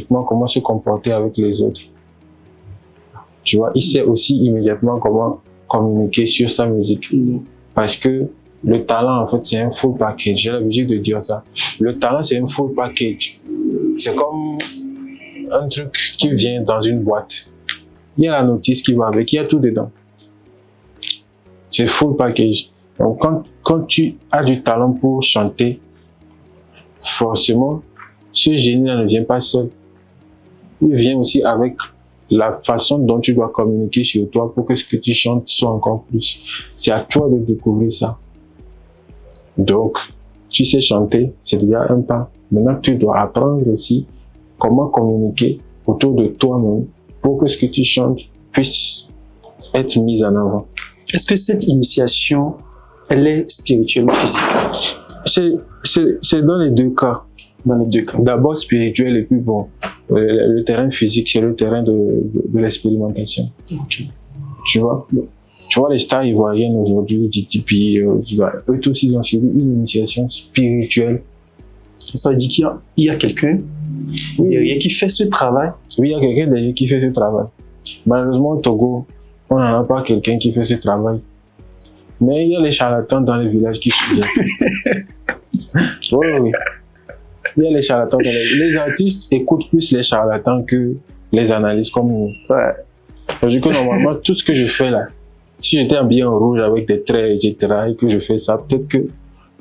comment se comporter avec les autres. Tu vois, il sait aussi immédiatement comment communiquer sur sa musique. Parce que le talent, en fait, c'est un full package. J'ai l'habitude de dire ça. Le talent, c'est un full package. C'est comme un truc qui vient dans une boîte. Il y a la notice qui va avec, il y a tout dedans. C'est full package. Donc, quand tu as du talent pour chanter, forcément, ce génie-là ne vient pas seul. Il vient aussi avec la façon dont tu dois communiquer sur toi pour que ce que tu chantes soit encore plus. C'est à toi de découvrir ça. Donc, tu sais chanter, c'est déjà un pas. Maintenant, tu dois apprendre aussi comment communiquer autour de toi-même pour que ce que tu chantes puisse être mis en avant. Est-ce que cette initiation, elle est spirituelle ou physique? C'est dans les deux cas. Dans les deux cas. D'abord spirituel et puis bon, le terrain physique, c'est le terrain de l'expérimentation. Okay. Tu vois les stars ivoiriennes aujourd'hui, Titipi, eux tous, ils ont suivi une initiation spirituelle. Ça veut dire qu'il y a quelqu'un derrière qui fait ce travail? Oui, il y a quelqu'un derrière qui fait ce travail. Malheureusement, au Togo, on n'en a pas quelqu'un qui fait ce travail. Mais il y a les charlatans dans les villages qui suivent. Oui. Il y a les charlatans. Les artistes écoutent plus les charlatans que les analystes comme nous. Ouais. Parce que normalement, tout ce que je fais là, si j'étais habillé en rouge avec des traits, etc., et que je fais ça, peut-être que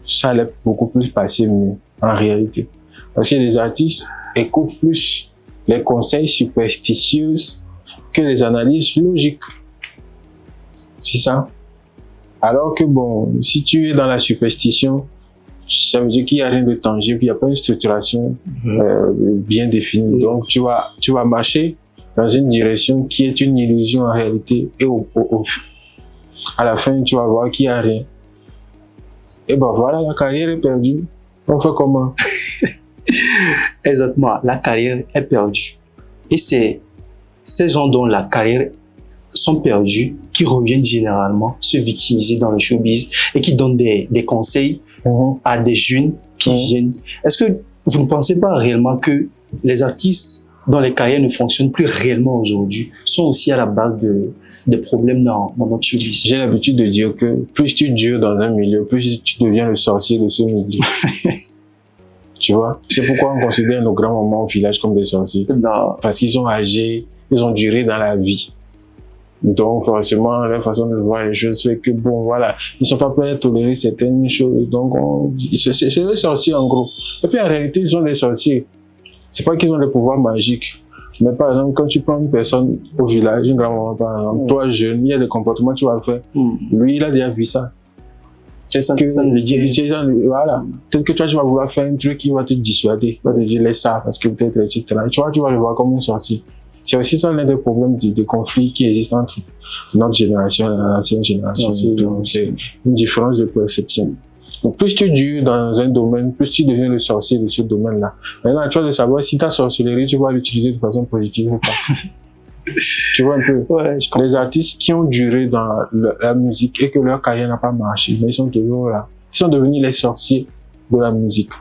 ça allait beaucoup plus passer mieux, en réalité. Parce que les artistes écoutent plus les conseils superstitieux que les analyses logiques. C'est ça. Alors que bon, si tu es dans la superstition, ça veut dire qu'il n'y a rien de tangible, il n'y a pas une structuration bien définie. Donc tu vas marcher dans une direction qui est une illusion en réalité, et à la fin tu vas voir qu'il n'y a rien. Et ben voilà, la carrière est perdue. On fait comment? Exactement, la carrière est perdue. Et c'est ces gens dont la carrière sont perdus qui reviennent généralement se victimiser dans le showbiz et qui donnent des conseils à des jeunes qui viennent. Est-ce que vous ne pensez pas réellement que les artistes dont les carrières ne fonctionnent plus réellement aujourd'hui sont aussi à la base des problèmes dans notre showbiz? J'ai l'habitude de dire que plus tu dures dans un milieu, plus tu deviens le sorcier de ce milieu. Tu vois? C'est pourquoi on considère nos grands-mamans au village comme des sorciers. Non. Parce qu'ils sont âgés, ils ont duré dans la vie. Donc, forcément, la façon de voir les choses fait que, bon, voilà, ils ne sont pas prêts à tolérer certaines choses. Donc, c'est des sorciers, en gros. Et puis, en réalité, ils sont des sorciers. C'est pas qu'ils ont des pouvoirs magiques. Mais par exemple, quand tu prends une personne au village, une grand-maman, par exemple, toi, jeune, il y a des comportements que tu vas faire. Lui, il a déjà vu ça. C'est ça que ça le dit. Voilà. Peut-être que toi, tu vas vouloir faire un truc qui va te dissuader. Il va te dire, laisse ça, parce que peut-être, etc. Tu vas le voir comme une sorcier. C'est aussi ça l'un des problèmes des conflits qui existent entre notre génération et l'ancienne génération. C'est une différence de perception. Donc, plus tu dures dans un domaine, plus tu deviens le sorcier de ce domaine-là. Maintenant, tu vas de savoir si ta sorcellerie, tu vas l'utiliser de façon positive ou pas. Tu vois un peu? Ouais, je comprends. Les artistes qui ont duré dans la musique et que leur carrière n'a pas marché, mais ils sont toujours là. Ils sont devenus les sorciers de la musique.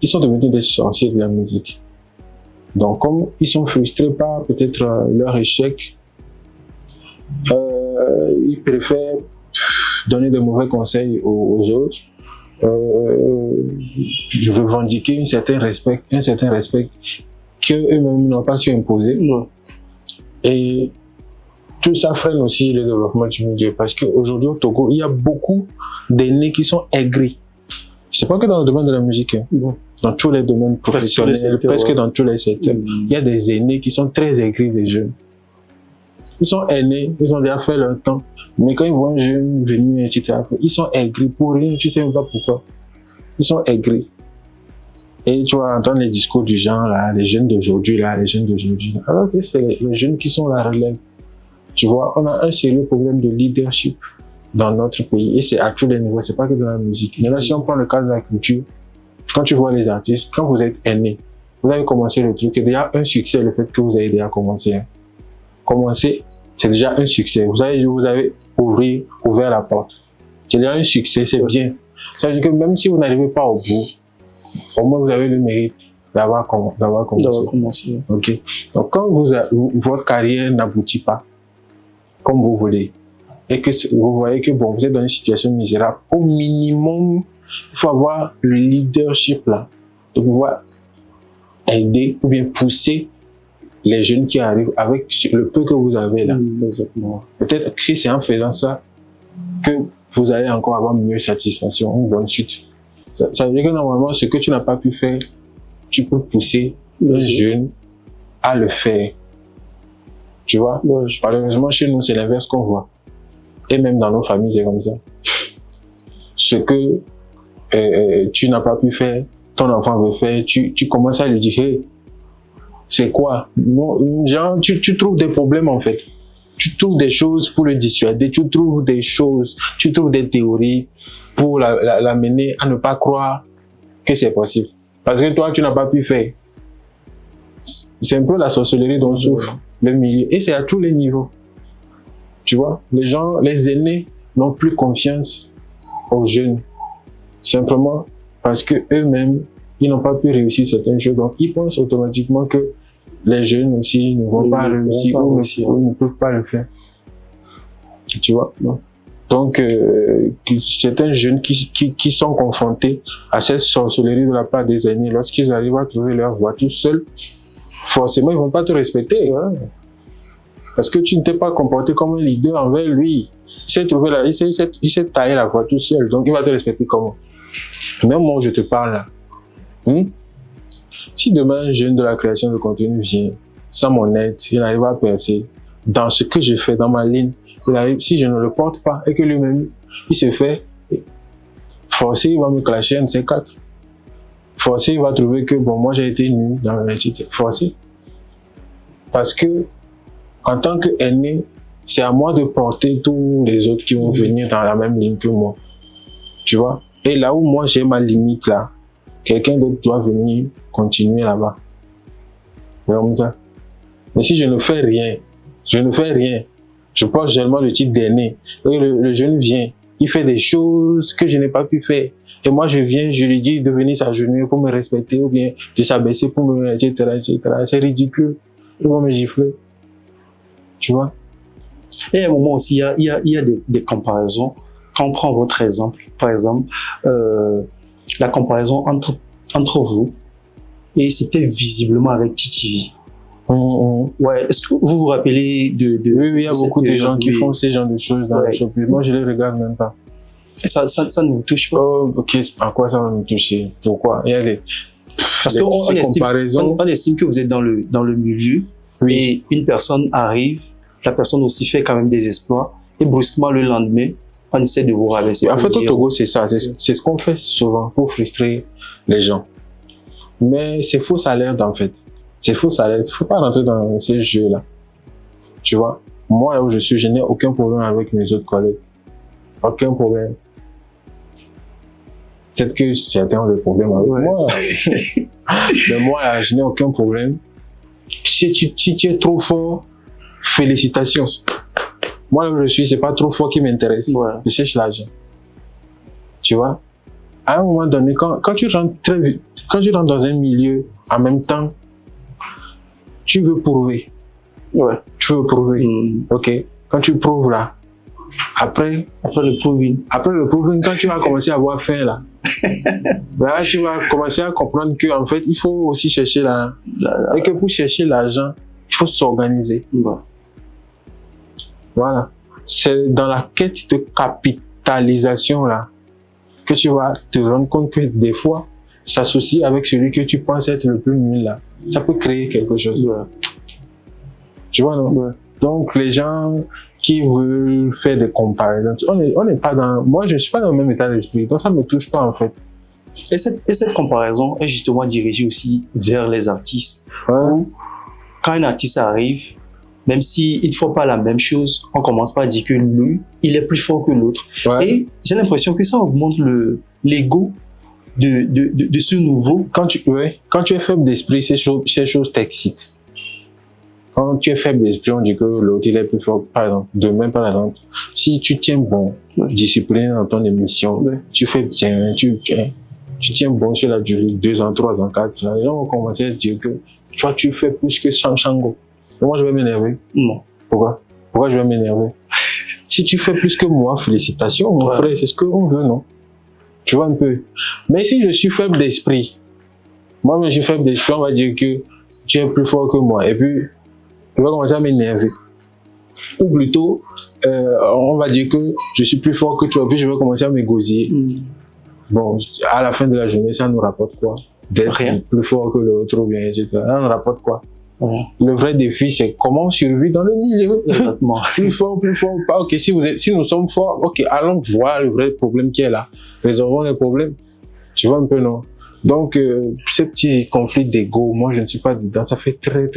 Ils sont devenus des sorciers de la musique. Donc, comme ils sont frustrés par peut-être leur échec, ils préfèrent donner de mauvais conseils aux autres, revendiquer un certain respect qu'eux-mêmes n'ont pas su imposer. Non. Et tout ça freine aussi le développement du milieu, parce qu'aujourd'hui au Togo, il y a beaucoup d'aînés qui sont aigris. C'est pas que dans le domaine de la musique, hein. Non. Dans tous les domaines professionnels, presque dans tous les secteurs, il y a des aînés qui sont très aigris des jeunes. Ils sont aînés, ils ont déjà fait leur temps, mais quand ils voient un jeune venir, etc., ils sont aigris pour rien, tu sais même pas pourquoi. Ils sont aigris. Et tu vas entendre les discours du genre, là, les jeunes d'aujourd'hui, alors que c'est les jeunes qui sont la relève. Tu vois, on a un sérieux problème de leadership dans notre pays, et c'est à tous les niveaux, c'est pas que dans la musique. Maintenant, si on prend le cas de la culture, quand tu vois les artistes, quand vous êtes aîné, vous avez commencé le truc, et déjà un succès, le fait que vous avez déjà commencé. Hein. Commencer, c'est déjà un succès. Vous avez ouvert la porte. C'est déjà un succès, c'est bien. Ça veut dire que même si vous n'arrivez pas au bout, au moins vous avez le mérite d'avoir commencé. Ok. Donc, quand votre carrière n'aboutit pas comme vous voulez, et que vous voyez que bon, vous êtes dans une situation misérable, au minimum, il faut avoir le leadership là, de pouvoir aider ou bien pousser les jeunes qui arrivent avec le peu que vous avez là. Exactement. Peut-être que c'est en faisant ça que vous allez encore avoir mieux satisfaction, une bonne suite. Ça veut dire que normalement, ce que tu n'as pas pu faire, tu peux pousser un jeune à le faire. Tu vois? Malheureusement, chez nous, c'est l'inverse qu'on voit. Et même dans nos familles, c'est comme ça. Ce que tu n'as pas pu faire, ton enfant veut faire, tu commences à lui dire, hey, c'est quoi? Non, genre, tu trouves des problèmes en fait. Tu trouves des choses pour le dissuader, tu trouves des théories pour l'amener à ne pas croire que c'est possible. Parce que toi, tu n'as pas pu faire. C'est un peu la sorcellerie dont souffre le milieu. Et c'est à tous les niveaux. Tu vois, les aînés n'ont plus confiance aux jeunes. Simplement parce que eux-mêmes, ils n'ont pas pu réussir certaines choses. Donc, ils pensent automatiquement que les jeunes aussi ne vont pas réussir ou ne peuvent pas le faire. Tu vois? Donc, certains jeunes qui sont confrontés à cette sorcellerie de la part des aînés, lorsqu'ils arrivent à trouver leur voie tout seuls, forcément, ils ne vont pas te respecter. Hein? Parce que tu ne t'es pas comporté comme un leader envers lui. Il s'est taillé la voie tout seul. Donc, il va te respecter comment? Même moi, je te parle là. Si demain, un jeune de la création de contenu vient, sans mon aide, il arrive à percer dans ce que je fais, dans ma ligne, si je ne le porte pas et que lui-même, il se fait forcer, il va me clasher un de ces quatre. Forcé, il va trouver que, bon, moi j'ai été nul dans la étude. Forcé. Parce que, en tant qu'aîné, c'est à moi de porter tous les autres qui vont venir dans la même ligne que moi. Tu vois? Et là où moi j'ai ma limite là, quelqu'un d'autre doit venir continuer là-bas. Comme ça. Mais si je ne fais rien, je porte seulement le titre d'aîné. Et le jeune vient, il fait des choses que je n'ai pas pu faire. Et moi je viens, je lui dis de venir s'agenouiller pour me respecter ou bien de s'abaisser pour me, etc. C'est ridicule. Ils vont me gifler. Tu vois? Et à un moment aussi, il y a des comparaisons. Quand on prend votre exemple, par exemple, la comparaison entre vous, et c'était visiblement avec TTV. Ouais, est-ce que vous vous rappelez de oui, il y a beaucoup de gens qui font ce genre de choses dans le shopping. Moi, je les regarde même pas. Ça ne vous touche pas? Ok, à quoi ça va me toucher? Pourquoi? Il y a parce qu'on estime que vous êtes dans le milieu, oui. Et une personne arrive, la personne aussi fait quand même des exploits, et brusquement le lendemain, on essaie de vous rabaisser. En fait, au Togo, c'est ça. C'est ce qu'on fait souvent pour frustrer les gens. Mais c'est faux salaire, en fait. C'est faux salaire. Il ne faut pas rentrer dans ces jeux-là. Tu vois? Moi, là où je suis, je n'ai aucun problème avec mes autres collègues. Aucun problème. Peut-être que certains ont des problèmes avec moi. Mais moi, là, je n'ai aucun problème. Si tu es trop fort, félicitations. Moi, là où je suis, c'est pas trop fort qui m'intéresse. Je cherche l'argent. Tu vois? À un moment donné, quand tu rentres dans un milieu, en même temps, tu veux prouver. Ouais. Tu veux prouver. Ok. Quand tu prouves là, après le proving, quand tu vas commencer à avoir faim là, là, tu vas commencer à comprendre que en fait, il faut aussi chercher l'argent. Et que pour chercher l'argent, il faut s'organiser. Ouais. Voilà. C'est dans la quête de capitalisation là que tu vas te rendre compte que des fois, s'associer avec celui que tu penses être le plus nul là, ça peut créer quelque chose. Ouais. Tu vois, non? Ouais. Donc, les gens qui veulent faire des comparaisons, on n'est pas dans... Moi, je ne suis pas dans le même état d'esprit, donc ça ne me touche pas en fait. Et cette comparaison est justement dirigée aussi vers les artistes. Ouais. Où, quand un artiste arrive, même s'il ne faut pas la même chose, on commence par dire que lui, il est plus fort que l'autre. Ouais. Et j'ai l'impression que ça augmente l'ego de ce nouveau. Quand tu es faible d'esprit, ces choses t'excitent. Quand tu es faible d'esprit, on dit que l'autre il est plus fort. Par exemple, demain par exemple, si tu tiens bon, discipliné dans ton émission, tu fais bien, tu tiens bon sur la durée, 2 ans, 3 ans, 4 ans, les gens vont commencer à dire que toi, tu fais plus que Shango. Moi, je vais m'énerver. Non. Pourquoi je vais m'énerver? Si tu fais plus que moi, félicitations, mon frère, c'est ce qu'on veut, non? Tu vois un peu. Mais si je suis faible d'esprit, moi-même je suis faible d'esprit, on va dire que tu es plus fort que moi. Et puis, je vais commencer à m'énerver. Ou plutôt, on va dire que je suis plus fort que toi, puis je vais commencer à m'égosiller. Bon, à la fin de la journée, ça nous rapporte quoi? D'être plus fort que l'autre ou bien, etc. Ça nous rapporte quoi? Le vrai défi, c'est comment on survit dans le milieu. Exactement. Plus fort, pas. Ok, si nous sommes forts, ok, allons voir le vrai problème qui est là. Résolvons les problèmes. Tu vois un peu, non? Donc, ce petit conflit d'ego, moi, je ne suis pas dedans. Ça fait très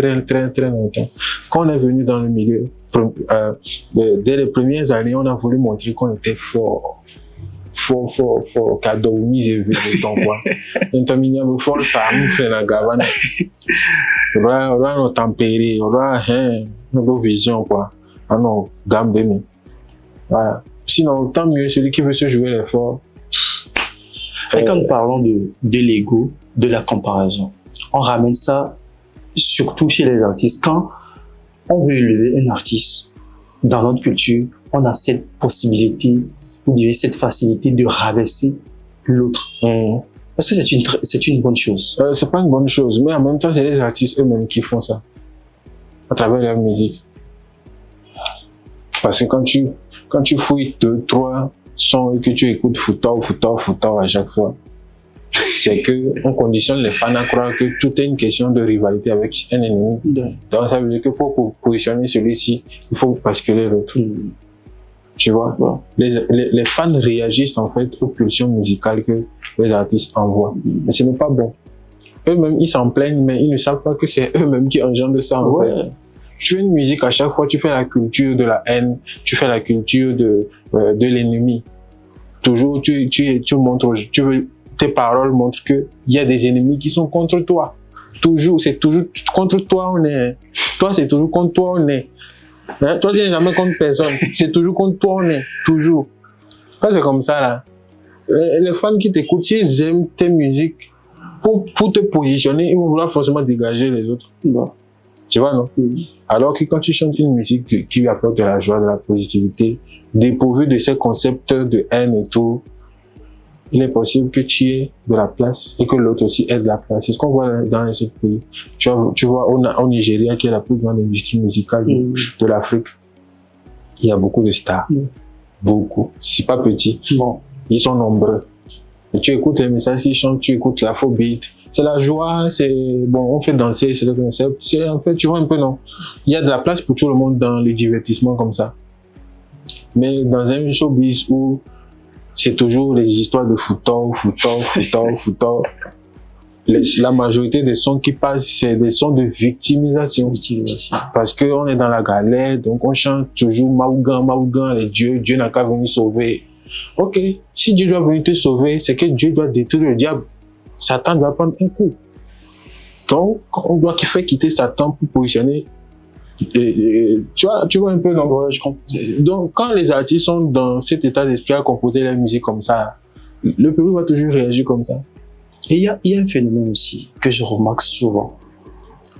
longtemps. Quand on est venu dans le milieu, dès les premières années, on a voulu montrer qu'on était fort. Fort, cadeau, mise et vu de ton quoi. Interminable, fort, ça nous fait la gavane. On doit nous tempérer, on doit, nos visions, quoi. Ah non, gamme de nous. Voilà. Sinon, tant mieux, celui qui veut se jouer l'effort. Et quand nous parlons de l'ego, de la comparaison, on ramène ça surtout chez les artistes. Quand on veut élever un artiste dans notre culture, on a cette possibilité, ou dirais cette facilité de rabaisser l'autre. Est-ce que c'est une bonne chose? C'est pas une bonne chose, mais en même temps, c'est les artistes eux-mêmes qui font ça à travers leur musique. Parce que quand tu fouilles 2, 3 sons et que tu écoutes foutant à chaque fois, c'est que on conditionne les fans à croire que tout est une question de rivalité avec un ennemi. Donc ça veut dire que pour positionner celui-ci, il faut basculer l'autre. Tu vois, les fans réagissent en fait aux pulsions musicales que les artistes envoient. Mais ce n'est pas bon. Eux-mêmes, ils s'en plaignent, mais ils ne savent pas que c'est eux-mêmes qui engendrent ça en fait. Tu fais une musique, à chaque fois, tu fais la culture de la haine, tu fais la culture de l'ennemi. Toujours, tu montres, tes paroles montrent qu'il y a des ennemis qui sont contre toi. Toujours, c'est toujours contre toi on est. Toi, c'est toujours contre toi on est. Hein? Toi, tu n'es jamais contre personne. C'est toujours contre toi, on est. Toujours. Quand c'est comme ça, là. Les fans qui t'écoutent, s'ils aiment tes musiques, pour te positionner, ils vont vouloir forcément dégager les autres. Tu vois, non? Alors que quand tu chantes une musique qui lui apporte de la joie, de la positivité, dépourvue de ces concepts de haine et tout, il est possible que tu aies de la place et que l'autre aussi ait de la place. C'est ce qu'on voit dans les autres pays. Tu vois, au Nigeria, qui est la plus grande industrie musicale de l'Afrique, il y a beaucoup de stars. Beaucoup. C'est pas petit. Ils sont nombreux. Et tu écoutes les messages qu'ils chantent, tu écoutes l'afrobeat. C'est la joie, c'est bon, on fait danser, c'est le concept. C'est en fait, tu vois un peu, non? Il y a de la place pour tout le monde dans le divertissement comme ça. Mais dans un showbiz où c'est toujours les histoires de foutant. La majorité des sons qui passent, c'est des sons de victimisation. Parce qu'on est dans la galère, donc on chante toujours Maougan, les dieux, Dieu n'a qu'à venir sauver. Ok, si Dieu doit venir te sauver, c'est que Dieu doit détruire le diable. Satan doit prendre un coup. Donc, on doit faire quitter Satan pour positionner. Tu vois un peu, non? Je comprends. Donc, quand les artistes sont dans cet état d'esprit à composer la musique comme ça, le public va toujours réagir comme ça. Et il y a un phénomène aussi que je remarque souvent.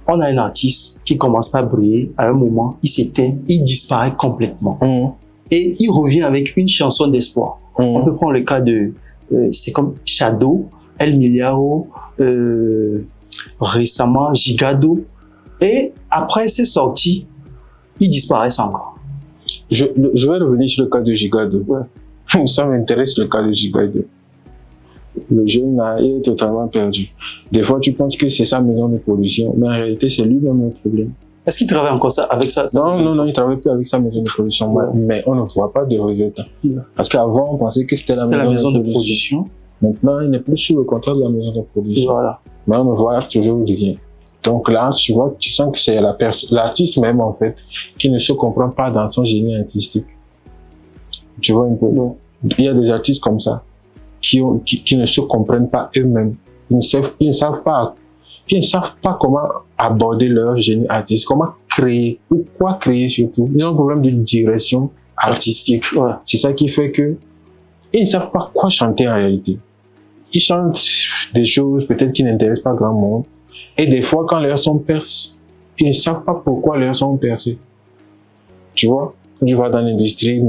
On a un artiste qui commence par briller, à un moment, il s'éteint, il disparaît complètement. Et il revient avec une chanson d'espoir. On peut prendre le cas de, c'est comme Shadow, El Miliaro, récemment Gigado. Et après ces sorties, ils disparaissent encore. Je vais revenir sur le cas de Gigado. Ça m'intéresse, le cas de Gigado. Le jeune là, il est totalement perdu. Des fois, tu penses que c'est sa maison de production, mais en réalité, c'est lui-même le problème. Est-ce qu'il travaille encore ça, avec ça? Non, il ne travaille plus avec sa maison de production, mais on ne voit pas de résultats. Parce qu'avant, on pensait que c'était la maison de production. Maintenant, il n'est plus sous le contrat de la maison de production. Mais on ne voit toujours rien. Donc là, tu vois, tu sens que c'est l'artiste même, en fait, qui ne se comprend pas dans son génie artistique. Tu vois un peu? Il y a des artistes comme ça, qui ne se comprennent pas eux-mêmes. Ils ne savent pas comment aborder leur génie artistique, comment créer, pourquoi créer surtout. Ils ont un problème de direction artistique. C'est ça qui fait que ils ne savent pas quoi chanter en réalité. ils chantent des choses peut-être qui n'intéressent pas grand monde. Et des fois, quand leurs sons percent, ils ne savent pas pourquoi leurs sons percés. Tu vois, quand tu vas dans l'industrie